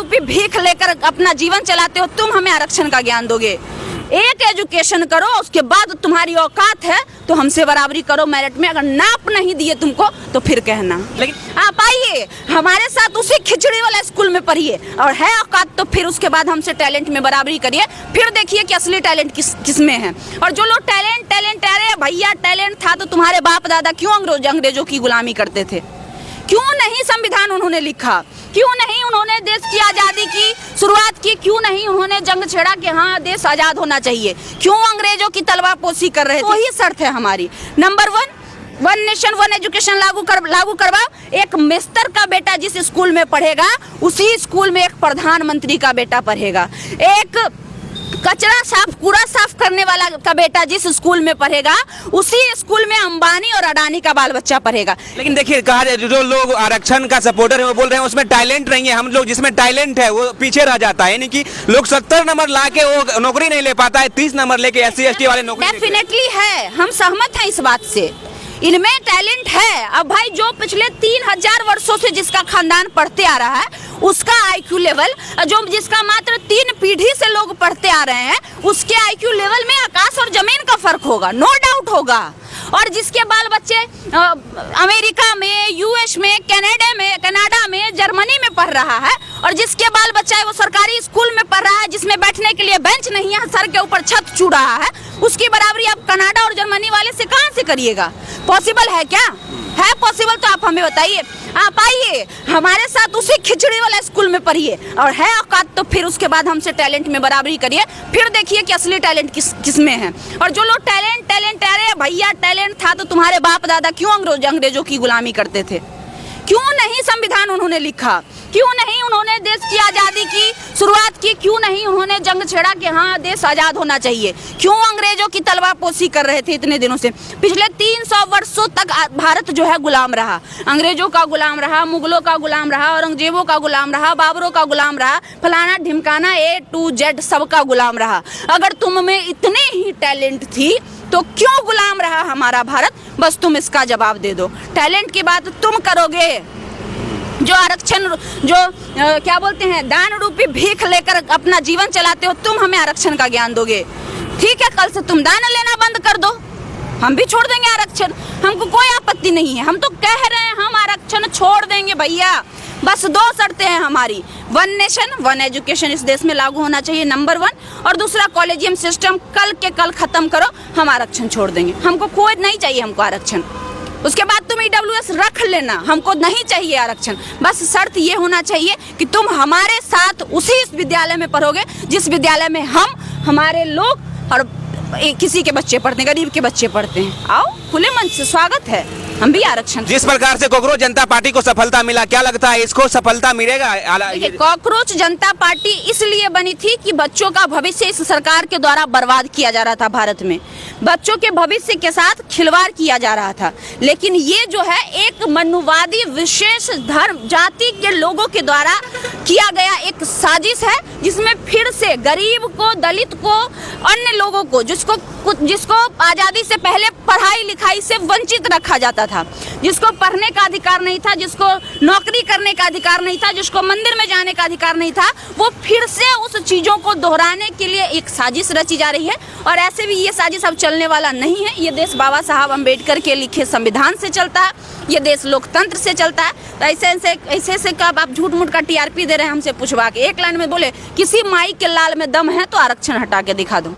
रूपी भीख लेकर अपना जीवन चलाते हो, तुम हमें आरक्षण का ज्ञान दोगे? एक एजुकेशन करो, उसके बाद तुम्हारी औकात है तो हमसे बराबरी करो मेरिट में। अगर नाप नहीं दिए तुमको तो फिर कहना। लेकिन आप आइए हमारे साथ उसी खिचड़ी वाला स्कूल में पढ़िए, और है औकात तो फिर उसके बाद हमसे टैलेंट में बराबरी करिए, फिर देखिए कि असली टैलेंट किस में है। और जो लोग टैलेंट अरे भैया टैलेंट था तो तुम्हारे बाप दादा क्यों अंग्रेजों की गुलामी करते थे? क्यों नहीं संविधान उन्होंने लिखा? क्यों नहीं उन्होंने देश की आज़ादी की शुरुआत की? क्यों नहीं उन्होंने जंग छेड़ा कि हाँ देश आज़ाद होना चाहिए? क्यों अंग्रेजों की तलवारपोशी कर रहे थे? वही शर्त है हमारी। Number one nation one education लागू करवाओ। एक मिस्टर का बेटा जिस स्कूल में पढ़ेगा उसी स्कूल में एक प्रधानमंत्री का बेटा पढ़ेगा। एक कूड़ा साफ करने वाला का बेटा जिस स्कूल में पढ़ेगा उसी स्कूल में अंबानी और अडानी का बाल बच्चा पढ़ेगा। लेकिन देखिए कहा जाए जो लोग आरक्षण का सपोर्टर है वो बोल रहे हैं उसमें टैलेंट नहीं है। हम लोग जिसमें टैलेंट है वो पीछे रह जाता है, यानी कि लोग 70 नंबर ला के वो नौकरी नहीं ले पाता है, 30 नंबर लेके SC ST वाले नौकरी। डेफिनेटली है, हम सहमत हैं इस बात से, इनमें टैलेंट है। अब भाई जो पिछले 3000 वर्षों से जिसका खानदान पढ़ते आ रहा है उसका IQ लेवल, जो जिसका मात्र 3 पीढ़ी से लोग पढ़ते आ रहे हैं उसके IQ लेवल में आकाश और जमीन का फर्क होगा, नो डाउट होगा। और जिसके बाल बच्चे अमेरिका में, US में, कनाडा में, जर्मनी में पढ़ रहा है, और जिसके बाल बच्चा है वो सरकारी स्कूल में पढ़ रहा है जिसमें बैठने के लिए बेंच नहीं है, सर के ऊपर छत चू रहा है, उसकी बराबरी आप कनाडा और जर्मनी वाले से कहां से करिएगा? पॉसिबल है क्या? है पॉसिबल तो आप हमें बताइए। आप आइए हमारे साथ उसी खिचड़ी वाला स्कूल में पढ़िए, और है औकात तो फिर उसके बाद हमसे टैलेंट में बराबरी करिए, फिर देखिए कि असली टैलेंट किस में है। और जो लोग टैलेंट अरे भैया टैलेंट था तो तुम्हारे बाप दादा क्यों अंग्रेजों की गुलामी करते थे? क्यों नहीं संविधान उन्होंने लिखा? क्यों नहीं उन्होंने देश की आज़ादी की शुरुआत की? क्यों नहीं उन्होंने जंग छेड़ा कि हाँ देश आज़ाद होना चाहिए? क्यों अंग्रेजों की तलवारपोशी कर रहे थे इतने दिनों से? पिछले 300 वर्षों तक भारत जो है गुलाम रहा, अंग्रेजों का गुलाम रहा, मुगलों का गुलाम रहा, औरंगजेबों का गुलाम रहा, बाबरों का गुलाम रहा, फलाना ढिमकाना A to Z सबका गुलाम रहा। अगर तुम में इतने ही टैलेंट थी तो क्यों गुलाम रहा हमारा भारत? बस तुम इसका जवाब दे दो। टैलेंट की बात तुम करोगे, जो आरक्षण क्या बोलते हैं दान रूपी भीख लेकर अपना जीवन चलाते हो, तुम हमें आरक्षण का ज्ञान दोगे? ठीक है, कल से तुम दान लेना बंद कर दो, हम भी छोड़ देंगे आरक्षण, हमको कोई आपत्ति नहीं है। हम तो कह रहे हैं हम आरक्षण छोड़ देंगे भैया, बस 2 शर्तें हैं हमारी। 1 नेशन 1 एजुकेशन इस देश में लागू होना चाहिए, नंबर 1, और दूसरा कॉलेजियम सिस्टम कल के कल खत्म करो, हम आरक्षण छोड़ देंगे। हमको कोई नहीं चाहिए हमको आरक्षण। उसके बाद तुम EWS रख लेना, हमको नहीं चाहिए आरक्षण। बस शर्त ये होना चाहिए कि तुम हमारे साथ उसी विद्यालय में पढ़ोगे जिस विद्यालय में हमारे लोग और किसी के बच्चे पढ़ते हैं, गरीब के बच्चे पढ़ते हैं। आओ खुले मन से स्वागत है, हम भी आरक्षण। जिस प्रकार से कांग्रेस जनता पार्टी को सफलता मिला, क्या लगता है इसको सफलता मिलेगा? कांग्रेस जनता पार्टी इसलिए बनी थी कि बच्चों का भविष्य इस सरकार के द्वारा बर्बाद किया जा रहा था। भारत में बच्चों के भविष्य के साथ खिलवाड़ किया जा रहा था, लेकिन ये जो है एक मनुवादी विशेष धर्म जाति के लोगों के द्वारा किया गया एक साजिश है, जिसमें फिर से गरीब को, दलित को, अन्य लोगों को जिसको आजादी से पहले पढ़ाई लिखाई से वंचित रखा जाता था, जिसको पढ़ने का अधिकार नहीं था, जिसको नौकरी करने का अधिकार नहीं था, जिसको मंदिर में जाने का अधिकार नहीं था, वो फिर से उस चीजों को दोहराने के लिए एक साजिश रची जा रही है। और ऐसे भी ये साजिश अब चलने वाला नहीं है। ये देश बाबा साहब अम्बेडकर के लिखे संविधान से चलता है, ये देश लोकतंत्र से चलता है। तो ऐसे कब आप झूठ मूठ का TRP दे रहे हैं हमसे पूछवा के? एक लाइन में बोले किसी माई के लाल में दम है तो आरक्षण हटा के दिखा दो।